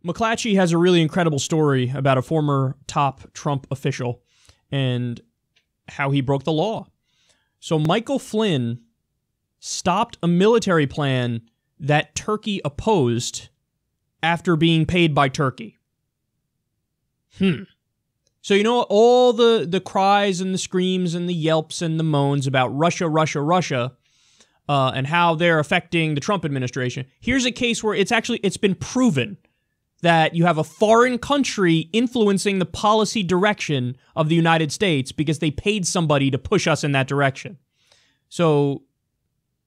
McClatchy has a really incredible story about a former top Trump official and how he broke the law. So Michael Flynn stopped a military plan that Turkey opposed after being paid by Turkey. So you know all the cries and the screams and the yelps and the moans about Russia, Russia, Russia, and how they're affecting the Trump administration. Here's a case where it's been proven that you have a foreign country influencing the policy direction of the United States because they paid somebody to push us in that direction. So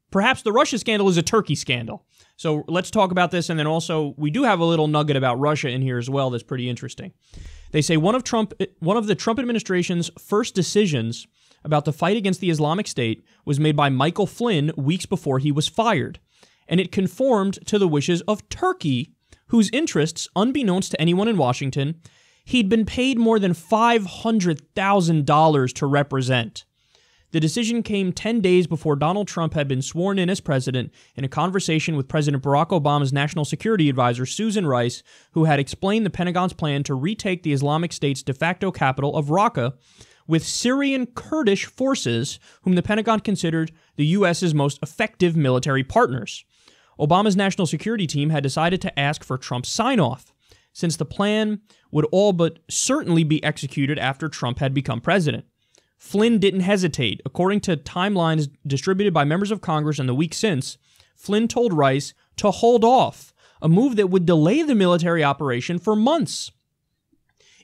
perhaps the Russia scandal is a Turkey scandal. So let's talk about this, and then also we do have a little nugget about Russia in here as well that's pretty interesting. They say one of the Trump administration's first decisions about the fight against the Islamic State was made by Michael Flynn weeks before he was fired, and it conformed to the wishes of Turkey, whose interests, unbeknownst to anyone in Washington, he'd been paid more than $500,000 to represent. The decision came 10 days before Donald Trump had been sworn in as president in a conversation with President Barack Obama's national security advisor, Susan Rice, who had explained the Pentagon's plan to retake the Islamic State's de facto capital of Raqqa with Syrian Kurdish forces, whom the Pentagon considered the U.S.'s most effective military partners. Obama's national security team had decided to ask for Trump's sign-off, since the plan would all but certainly be executed after Trump had become president. Flynn didn't hesitate. According to timelines distributed by members of Congress in the week since, Flynn told Rice to hold off, a move that would delay the military operation for months.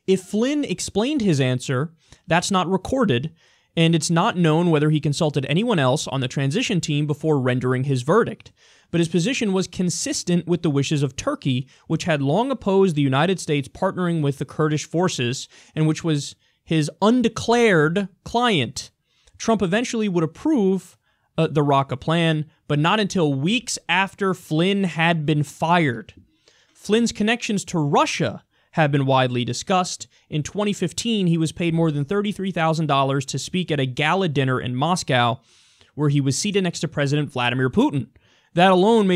If Flynn explained his answer, that's not recorded, and it's not known whether he consulted anyone else on the transition team before rendering his verdict. But his position was consistent with the wishes of Turkey, which had long opposed the United States partnering with the Kurdish forces, and which was his undeclared client. Trump eventually would approve the Raqqa plan, but not until weeks after Flynn had been fired. Flynn's connections to Russia have been widely discussed. In 2015, he was paid more than $33,000 to speak at a gala dinner in Moscow, where he was seated next to President Vladimir Putin. That alone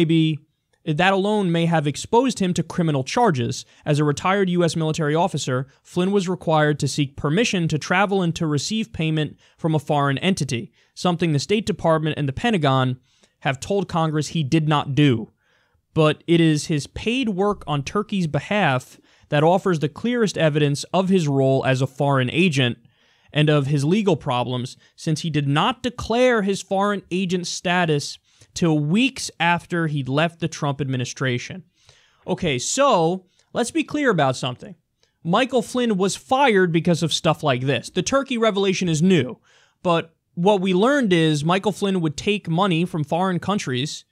may have exposed him to criminal charges. As a retired U.S. military officer, Flynn was required to seek permission to travel and to receive payment from a foreign entity, something the State Department and the Pentagon have told Congress he did not do. But it is his paid work on Turkey's behalf that offers the clearest evidence of his role as a foreign agent and of his legal problems, since he did not declare his foreign agent status till weeks after he'd left the Trump administration. Okay, so let's be clear about something. Michael Flynn was fired because of stuff like this. The Turkey revelation is new, but what we learned is Michael Flynn would take money from foreign countries,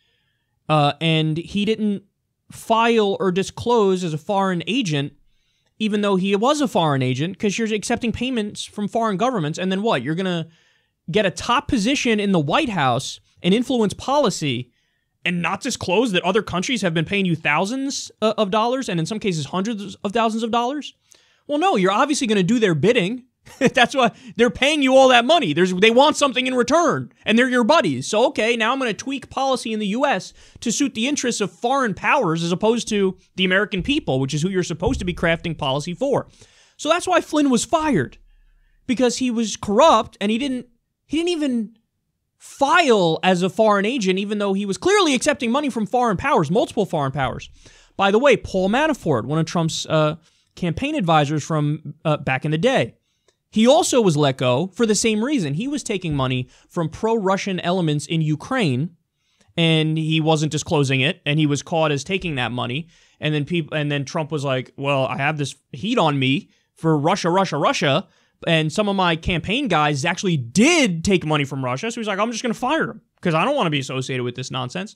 and he didn't file or disclose as a foreign agent, even though he was a foreign agent, because you're accepting payments from foreign governments, and then what? You're going to get a top position in the White House and influence policy and not disclose that other countries have been paying you thousands of dollars and in some cases hundreds of thousands of dollars? Well, no, you're obviously going to do their bidding. That's why they're paying you all that money. They want something in return, and they're your buddies. So, okay, now I'm going to tweak policy in the U.S. to suit the interests of foreign powers as opposed to the American people, which is who you're supposed to be crafting policy for. So that's why Flynn was fired, because he was corrupt, and he didn't even file as a foreign agent, even though he was clearly accepting money from foreign powers, multiple foreign powers. By the way, Paul Manafort, one of Trump's campaign advisors from back in the day, he also was let go for the same reason. He was taking money from pro-Russian elements in Ukraine, and he wasn't disclosing it, and he was caught as taking that money. And then Trump was like, well, I have this heat on me for Russia, Russia, Russia. And some of my campaign guys actually did take money from Russia. So he's like, I'm just going to fire him because I don't want to be associated with this nonsense.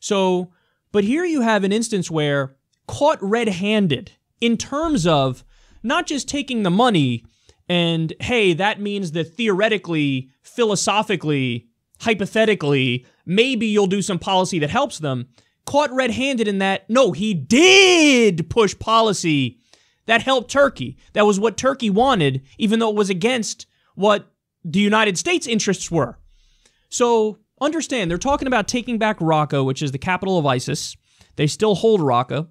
So, but here you have an instance where caught red-handed in terms of not just taking the money and, hey, that means that theoretically, philosophically, hypothetically, maybe you'll do some policy that helps them. Caught red-handed in that, no, he did push policy that helped Turkey. That was what Turkey wanted, even though it was against what the United States' interests were. So understand, they're talking about taking back Raqqa, which is the capital of ISIS. They still hold Raqqa.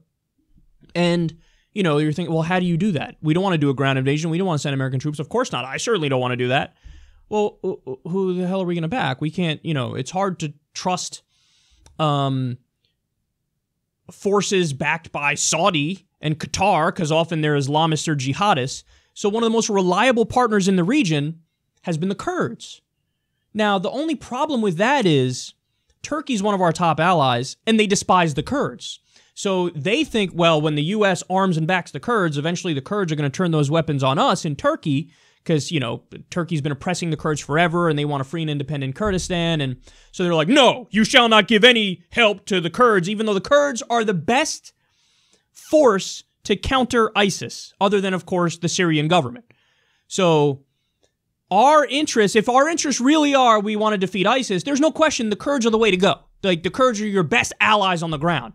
And, you know, you're thinking, well, how do you do that? We don't want to do a ground invasion. We don't want to send American troops. Of course not. I certainly don't want to do that. Well, who the hell are we going to back? We can't, you know, it's hard to trust forces backed by Saudi and Qatar, because often they're Islamists or jihadists. So one of the most reliable partners in the region has been the Kurds. Now, the only problem with that is Turkey's one of our top allies, and they despise the Kurds. So they think, well, when the U.S. arms and backs the Kurds, eventually the Kurds are going to turn those weapons on us in Turkey, because, you know, Turkey's been oppressing the Kurds forever, and they want a free and independent Kurdistan. And so they're like, no, you shall not give any help to the Kurds, even though the Kurds are the best force to counter ISIS, other than, of course, the Syrian government. So our interests, if our interests really are we want to defeat ISIS, there's no question the Kurds are the way to go. Like, the Kurds are your best allies on the ground.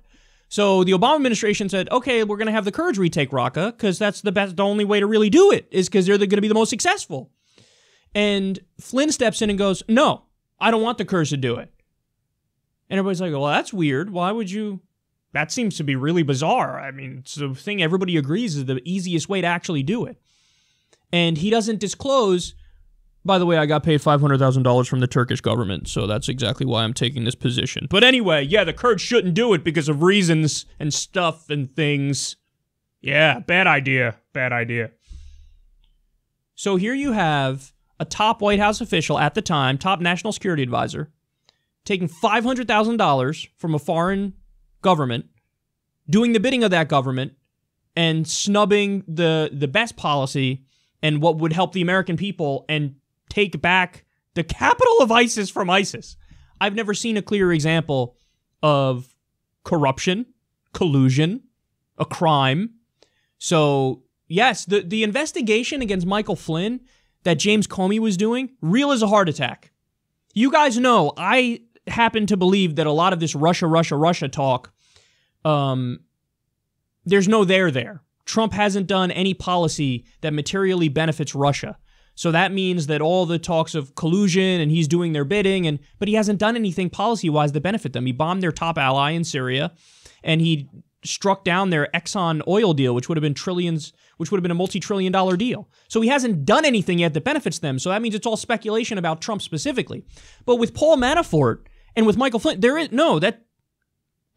So the Obama administration said, okay, we're going to have the Kurds retake Raqqa because that's the only way to really do it, is because they're going to be the most successful. And Flynn steps in and goes, no, I don't want the Kurds to do it. And everybody's like, well, that's weird. Why would you? That seems to be really bizarre. I mean, it's the thing everybody agrees is the easiest way to actually do it. And he doesn't disclose, by the way, I got paid $500,000 from the Turkish government, so that's exactly why I'm taking this position. But anyway, yeah, the Kurds shouldn't do it because of reasons and stuff and things. Yeah, bad idea. Bad idea. So here you have a top White House official at the time, top national security advisor, taking $500,000 from a foreign government, doing the bidding of that government, and snubbing the best policy and what would help the American people and take back the capital of ISIS from ISIS. I've never seen a clearer example of corruption, collusion, a crime. So, yes, the investigation against Michael Flynn that James Comey was doing, real as a heart attack. You guys know, I happen to believe that a lot of this Russia talk, there's no there. Trump hasn't done any policy that materially benefits Russia. So that means that all the talks of collusion and he's doing their bidding, but he hasn't done anything policy-wise that benefit them. He bombed their top ally in Syria, and he struck down their Exxon oil deal, which would have been a multi-trillion-dollar deal. So he hasn't done anything yet that benefits them. So that means it's all speculation about Trump specifically. But with Paul Manafort and with Michael Flynn,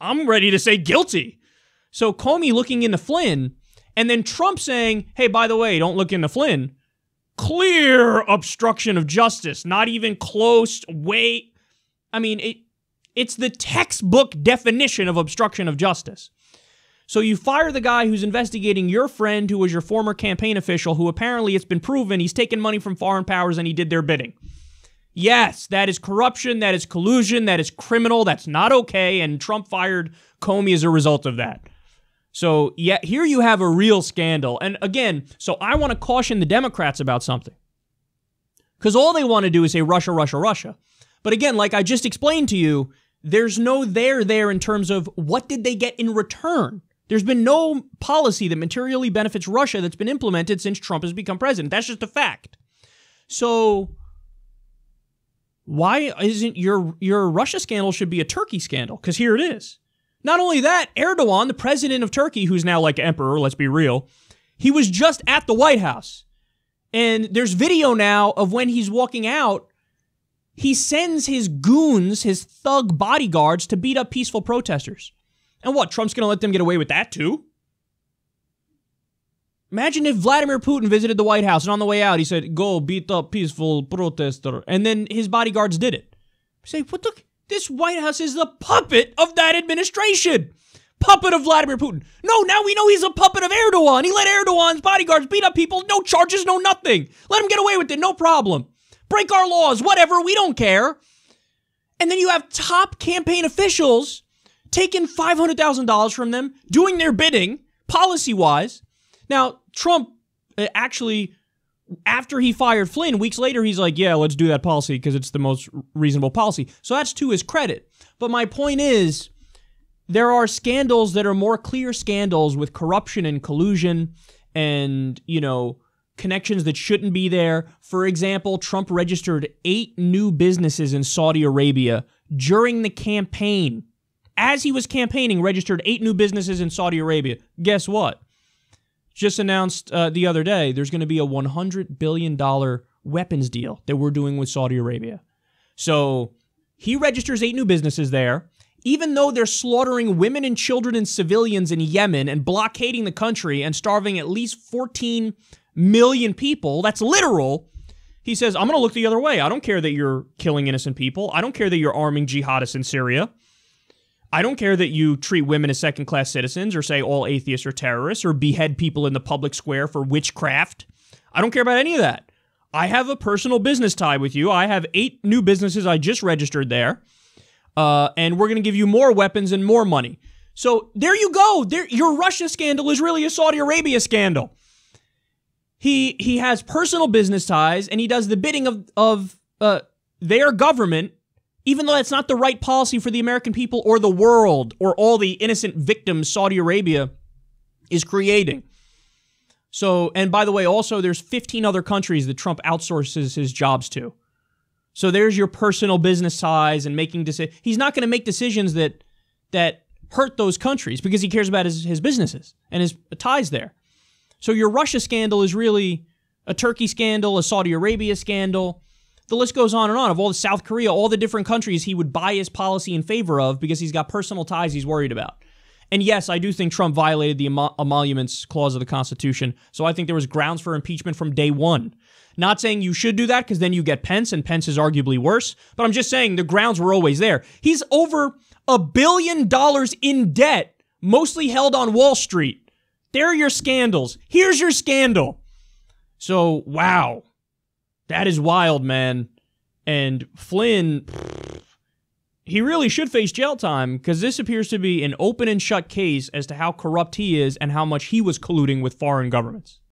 I'm ready to say guilty. So Comey looking into Flynn, and then Trump saying, hey, by the way, don't look into Flynn. Clear obstruction of justice, not even close. Wait, I mean, it's the textbook definition of obstruction of justice. So you fire the guy who's investigating your friend who was your former campaign official, who apparently it's been proven he's taken money from foreign powers and he did their bidding. Yes, that is corruption, that is collusion, that is criminal, that's not okay, and Trump fired Comey as a result of that. So, yeah, here you have a real scandal. And again, so I want to caution the Democrats about something. Because all they want to do is say Russia. But again, like I just explained to you, there's no there in terms of what did they get in return. There's been no policy that materially benefits Russia that's been implemented since Trump has become president. That's just a fact. So why isn't your Russia scandal should be a Turkey scandal? Because here it is. Not only that, Erdogan, the president of Turkey, who's now like emperor, let's be real, he was just at the White House. And there's video now of when he's walking out, he sends his goons, his thug bodyguards, to beat up peaceful protesters. And what, Trump's going to let them get away with that too? Imagine if Vladimir Putin visited the White House and on the way out he said, go beat up peaceful protester. And then his bodyguards did it. Say, what the... This White House is the puppet of that administration. Puppet of Vladimir Putin. No, now we know he's a puppet of Erdogan. He let Erdogan's bodyguards beat up people. No charges, no nothing. Let him get away with it, no problem. Break our laws, whatever, we don't care. And then you have top campaign officials taking $500,000 from them, doing their bidding, policy-wise. Now, Trump actually... After he fired Flynn, weeks later, he's like, yeah, let's do that policy because it's the most reasonable policy. So that's to his credit. But my point is, there are scandals that are more clear scandals with corruption and collusion and, connections that shouldn't be there. For example, Trump registered 8 new businesses in Saudi Arabia during the campaign as he was campaigning, registered 8 new businesses in Saudi Arabia. Guess what? Just announced the other day, there's going to be a $100 billion weapons deal that we're doing with Saudi Arabia. So he registers 8 new businesses there. Even though they're slaughtering women and children and civilians in Yemen and blockading the country and starving at least 14 million people, that's literal, he says, I'm going to look the other way. I don't care that you're killing innocent people. I don't care that you're arming jihadists in Syria. I don't care that you treat women as second-class citizens or say all atheists are terrorists or behead people in the public square for witchcraft. I don't care about any of that. I have a personal business tie with you. I have 8 new businesses I just registered there. And we're going to give you more weapons and more money. So there you go. Your Russia scandal is really a Saudi Arabia scandal. He has personal business ties, and he does the bidding of their government, even though that's not the right policy for the American people or the world or all the innocent victims Saudi Arabia is creating. So, and by the way, also there's 15 other countries that Trump outsources his jobs to. So there's your personal business ties and making decisions. He's not going to make decisions that hurt those countries because he cares about his businesses and his ties there. So your Russia scandal is really a Turkey scandal, a Saudi Arabia scandal. The list goes on and on of all the South Korea, all the different countries he would bias policy in favor of because he's got personal ties he's worried about. And yes, I do think Trump violated the emoluments clause of the Constitution. So I think there was grounds for impeachment from day one. Not saying you should do that because then you get Pence, and Pence is arguably worse. But I'm just saying the grounds were always there. He's over $1 billion in debt, mostly held on Wall Street. There are your scandals. Here's your scandal. So, wow. That is wild, man. And Flynn, he really should face jail time because this appears to be an open and shut case as to how corrupt he is and how much he was colluding with foreign governments.